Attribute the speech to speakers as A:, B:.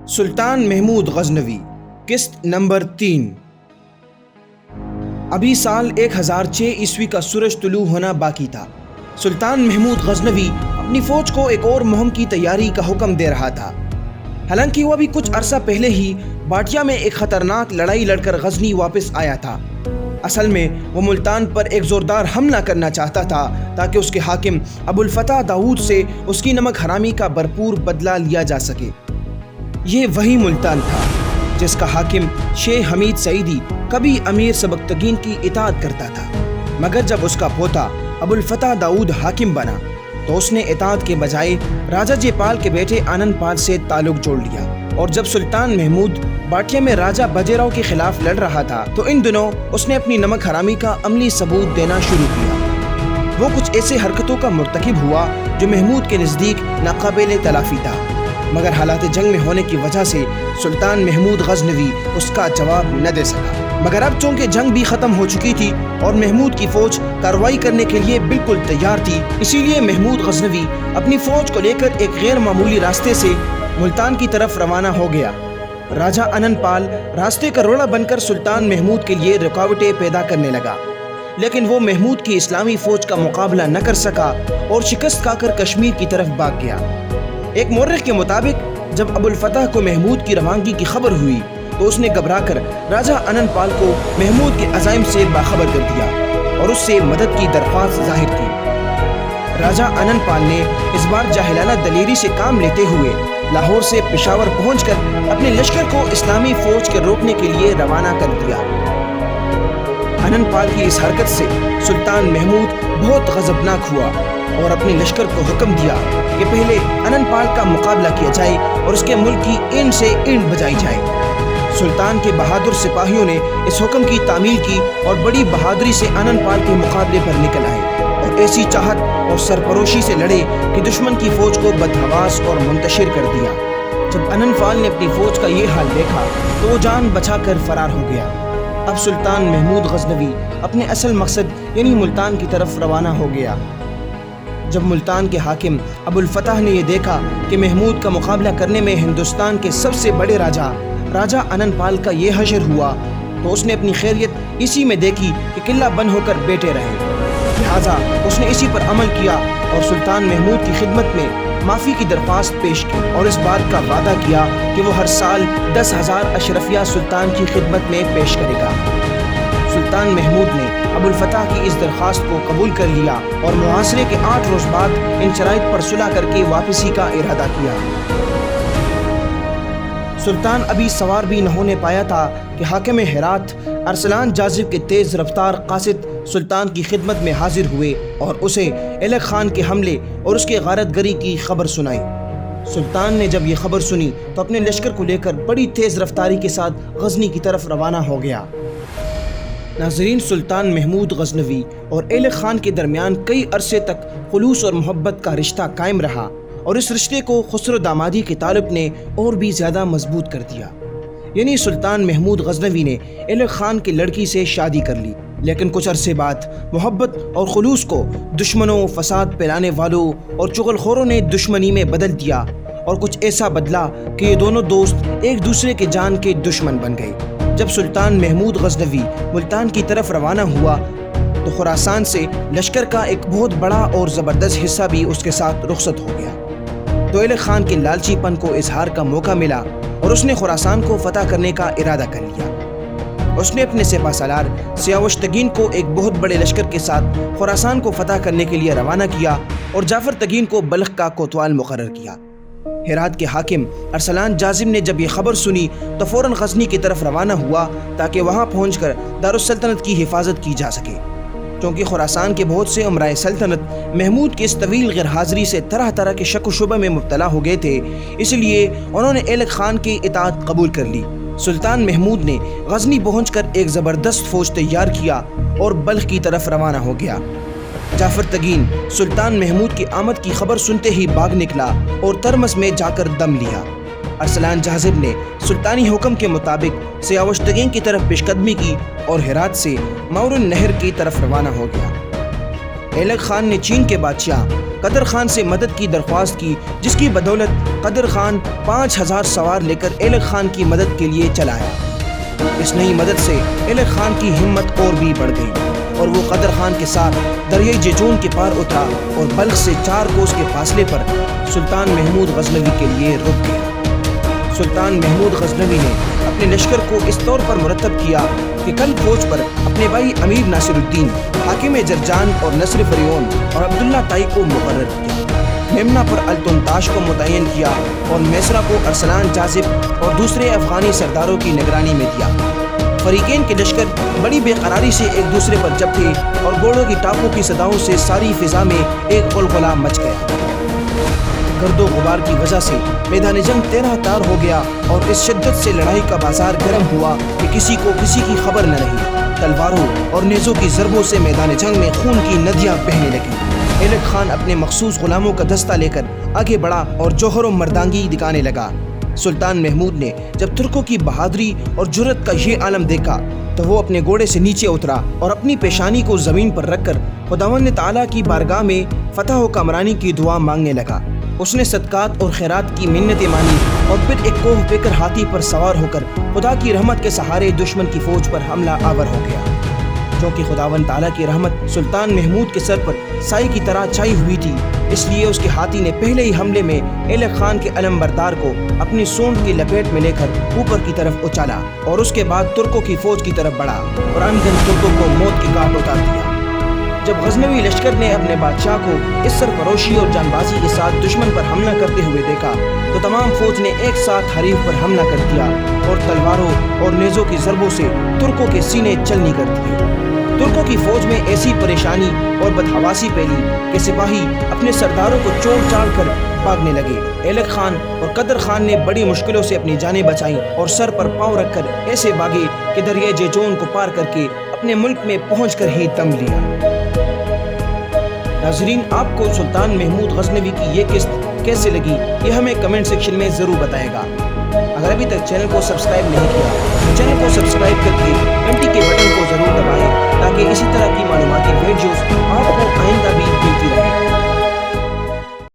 A: سلطان محمود غزنوی قسط نمبر 3۔ ابھی سال 1006 عیسوی کا سورج طلوع ہونا باقی تھا۔ سلطان محمود غزنوی اپنی فوج کو ایک اور مہم کی تیاری کا حکم دے رہا تھا۔ حالانکہ وہ ابھی کچھ عرصہ پہلے ہی باٹیا میں ایک خطرناک لڑائی لڑ کر غزنی واپس آیا تھا۔ اصل میں وہ ملتان پر ایک زوردار حملہ کرنا چاہتا تھا تاکہ اس کے حاکم ابو الفتح داؤد سے اس کی نمک حرامی کا بھرپور بدلہ لیا جا سکے۔ یہ وہی ملتان تھا جس کا حاکم شیخ حمید سعیدی کبھی امیر سبکتگین کی اطاعت کرتا تھا، مگر جب اس کا پوتا ابو الفتح داؤد حاکم بنا تو اس نے اطاعت کے بجائے راجہ جے پال کے بیٹے آنند پال سے تعلق جوڑ لیا۔ اور جب سلطان محمود باٹیا میں راجہ باجیراؤ کے خلاف لڑ رہا تھا تو ان دنوں اس نے اپنی نمک حرامی کا عملی ثبوت دینا شروع کیا۔ وہ کچھ ایسے حرکتوں کا مرتکب ہوا جو محمود کے نزدیک ناقابل تلافی تھا، مگر حالات جنگ میں ہونے کی وجہ سے سلطان محمود غزنوی اس کا جواب نہ دے سکا۔ مگر اب چونکہ جنگ بھی ختم ہو چکی تھی اور محمود کی فوج کارروائی کرنے کے لیے بالکل تیار تھی، اسی لیے محمود غزنوی اپنی فوج کو لے کر ایک غیر معمولی راستے سے ملتان کی طرف روانہ ہو گیا۔ راجہ آنند پال راستے کا روڑا بن کر سلطان محمود کے لیے رکاوٹیں پیدا کرنے لگا، لیکن وہ محمود کی اسلامی فوج کا مقابلہ نہ کر سکا اور شکست کھا کر کشمیر کی طرف بھاگ گیا۔ ایک مورخ کے مطابق جب ابو الفتح کو محمود کی روانگی کی خبر ہوئی تو اس نے گھبرا کر راجہ آنند پال کو محمود کے عزائم سے باخبر کر دیا اور اس سے مدد کی درخواست ظاہر کی۔ راجہ آنند پال نے اس بار جاہلانہ دلیری سے کام لیتے ہوئے لاہور سے پشاور پہنچ کر اپنے لشکر کو اسلامی فوج کے روکنے کے لیے روانہ کر دیا۔ آنند پال کی اس حرکت سے سلطان محمود بہت غضبناک ہوا اور اپنے لشکر کو حکم دیا کہ پہلے آنند پال کا مقابلہ کیا جائے اور اس کے ملک کی اینٹ سے اینٹ بجائی جائے۔ سلطان کے بہادر سپاہیوں نے اس حکم کی تعمیل کی اور بڑی بہادری سے آنند پال کے مقابلے پر نکل آئے اور ایسی چاہت اور سرپروشی سے لڑے کہ دشمن کی فوج کو بدحواس اور منتشر کر دیا۔ جب آنند پال نے اپنی فوج کا یہ حال دیکھا تو وہ جان بچا کر فرار ہو گیا۔ اب سلطان محمود غزنوی اپنے اصل مقصد یعنی ملتان کی طرف روانہ ہو گیا۔ جب ملتان کے حاکم ابو الفتح نے یہ دیکھا کہ محمود کا مقابلہ کرنے میں ہندوستان کے سب سے بڑے راجہ آنند پال کا یہ حشر ہوا تو اس نے اپنی خیریت اسی میں دیکھی کہ قلعہ بند ہو کر بیٹھے رہے، لہٰذا اس نے اسی پر عمل کیا اور سلطان محمود کی خدمت میں معافی کی درخواست پیش کی اور اس بات کا وعدہ کیا کہ وہ ہر سال 10,000 اشرفیہ سلطان کی خدمت میں پیش کرے گا۔ سلطان محمود نے ابو الفتح کی اس درخواست کو قبول کر لیا اور محاصرے کے 8 روز بعد ان شرائط پر صلح کر کے واپسی کا ارادہ کیا۔ سلطان ابھی سوار بھی نہ ہونے پایا تھا کہ حاکم ہرات ارسلان جاذب کے تیز رفتار قاصد سلطان کی خدمت میں حاضر ہوئے اور اسے ایلک خان کے حملے اور اس کے غارت گری کی خبر سنائی۔ سلطان نے جب یہ خبر سنی تو اپنے لشکر کو لے کر بڑی تیز رفتاری کے ساتھ غزنی کی طرف روانہ ہو گیا۔ ناظرین، سلطان محمود غزنوی اور ایلک خان کے درمیان کئی عرصے تک خلوص اور محبت کا رشتہ قائم رہا اور اس رشتے کو خسرو دامادی کے طالب نے اور بھی زیادہ مضبوط کر دیا۔ یعنی سلطان محمود غزنوی نے ایلک خان کی لڑکی سے شادی کر لی، لیکن کچھ عرصے بعد محبت اور خلوص کو دشمنوں، فساد پھیلانے والوں اور چغل خوروں نے دشمنی میں بدل دیا اور کچھ ایسا بدلا کہ یہ دونوں دوست ایک دوسرے کے جان کے دشمن بن گئے۔ جب سلطان محمود غزنوی ملتان کی طرف روانہ ہوا تو خراسان سے لشکر کا ایک بہت بڑا اور زبردست حصہ بھی اس کے ساتھ رخصت ہو گیا۔ تو ایلک خان کے لالچی پن کو اظہار کا موقع ملا اور اس نے خراسان کو فتح کرنے کا ارادہ کر لیا۔ اس نے اپنے سپہ سالار سیاوش تگین کو ایک بہت بڑے لشکر کے ساتھ خراسان کو فتح کرنے کے لیے روانہ کیا اور جعفر تگین کو بلخ کا کوتوال مقرر کیا۔ ہرات کے حاکم ارسلان جاذب نے جب یہ خبر سنی تو فوراً غزنی کی طرف روانہ ہوا تاکہ وہاں پہنچ کر دارالسلطنت کی حفاظت کی جا سکے، کیونکہ خراسان کے بہت سے امرائے سلطنت محمود کی اس طویل غیر حاضری سے طرح طرح کے شک و شبہ میں مبتلا ہو گئے تھے، اس لیے انہوں نے ایلک خان کی اطاعت قبول کر لی۔ سلطان محمود نے غزنی پہنچ کر ایک زبردست فوج تیار کیا اور بلخ کی طرف روانہ ہو گیا۔ جعفر تگین سلطان محمود کی آمد کی خبر سنتے ہی بھاگ نکلا اور ترمس میں جا کر دم لیا۔ ارسلان جاذب نے سلطانی حکم کے مطابق سیاوش تگین کی طرف پیش قدمی کی اور ہرات سے مورن نہر کی طرف روانہ ہو گیا۔ ایلک خان نے چین کے بادشاہ قدر خان سے مدد کی درخواست کی، جس کی بدولت قدر خان 5000 سوار لے کر ایلک خان کی مدد کے لیے چلا آیا۔ اس نئی مدد سے ایلک خان کی ہمت اور بھی بڑھ گئی اور وہ قدر خان کے ساتھ دریائے جیجون کے پار اترا اور بلخ سے 4 کوس کے فاصلے پر سلطان محمود غزنوی کے لیے رک گیا۔ سلطان محمود غزنوی نے اپنے لشکر کو اس طور پر مرتب کیا کہ کل فوج پر اپنے بھائی امیر ناصر الدین، حاکم جرجان اور نصر فریون اور عبداللہ تائی کو مقرر کیا، میمنہ پر التنتاش کو متعین کیا اور میسرہ کو ارسلان جاذب اور دوسرے افغانی سرداروں کی نگرانی میں دیا۔ فریقین کے لشکر بڑی بے قراری سے ایک دوسرے پر جم تھے اور گھوڑوں کی ٹاپوں کی صداؤں سے ساری فضا میں ایک غلغلہ مچ گیا۔ گرد و غبار کی وجہ سے میدان جنگ 13 تار ہو گیا اور اس شدت سے لڑائی کا بازار گرم ہوا کہ کسی کو کسی کی خبر نہ رہی۔ تلواروں اور نیزوں کی ضربوں سے میدان جنگ میں خون کی ندیاں بہنے لگیں۔ ایلک خان اپنے مخصوص غلاموں کا دستہ لے کر آگے بڑھا اور جوہر و مردانگی دکھانے لگا۔ سلطان محمود نے جب ترکوں کی بہادری اور جرأت کا یہ عالم دیکھا تو وہ اپنے گھوڑے سے نیچے اترا اور اپنی پیشانی کو زمین پر رکھ کر خداوند تعالیٰ کی بارگاہ میں فتح و کامرانی کی دعا مانگنے لگا۔ اس نے صدقات اور خیرات کی منتیں مانی اور پھر ایک کوہ پیکر ہاتھی پر سوار ہو کر خدا کی رحمت کے سہارے دشمن کی فوج پر حملہ آور ہو گیا۔ کیونکہ خداوند تعالیٰ کی رحمت سلطان محمود کے سر پر سائے کی طرح چھائی ہوئی تھی، اس لیے اس کے ہاتھی نے پہلے ہی حملے میں ایلک خان کے علم بردار کو اپنی سونڈ کی لپیٹ میں لے کر اوپر کی طرف اچالا اور اس کے بعد ترکوں کی فوج کی طرف بڑھا اور انگن ترکوں کو موت کی گھاٹ اتار دیا۔ جب غزنوی لشکر نے اپنے بادشاہ کو اس سرفروشی اور جان بازی کے ساتھ دشمن پر حملہ کرتے ہوئے دیکھا تو تمام فوج نے ایک ساتھ حریف پر حملہ کر دیا اور تلواروں اور نیزوں کی ضربوں سے ترکوں کے سینے چلنی کر دیے۔ ترکوں کی فوج میں ایسی پریشانی اور بدحواسی پھیلی کہ سپاہی اپنے سرداروں کو چوڑ چاڑ کر بھاگنے لگے۔ ایلک خان اور قدر خان نے بڑی مشکلوں سے اپنی جانیں بچائیں اور سر پر پاؤں رکھ کر ایسے بھاگے کہ دریائے جیجون کو پار کر کے اپنے ملک میں پہنچ کر ہی دم لیا۔ ناظرین، آپ کو سلطان محمود غزنوی کی یہ قسط کیسے لگی یہ ہمیں کمنٹ سیکشن میں ضرور بتائے گا۔ اگر ابھی تک چینل کو سبسکرائب نہیں کیا تو چینل کو سبسکرائب کر کے گھنٹی کے بٹن کو ضرور دبائیں تاکہ اسی طرح کی معلوماتی ویڈیوز آپ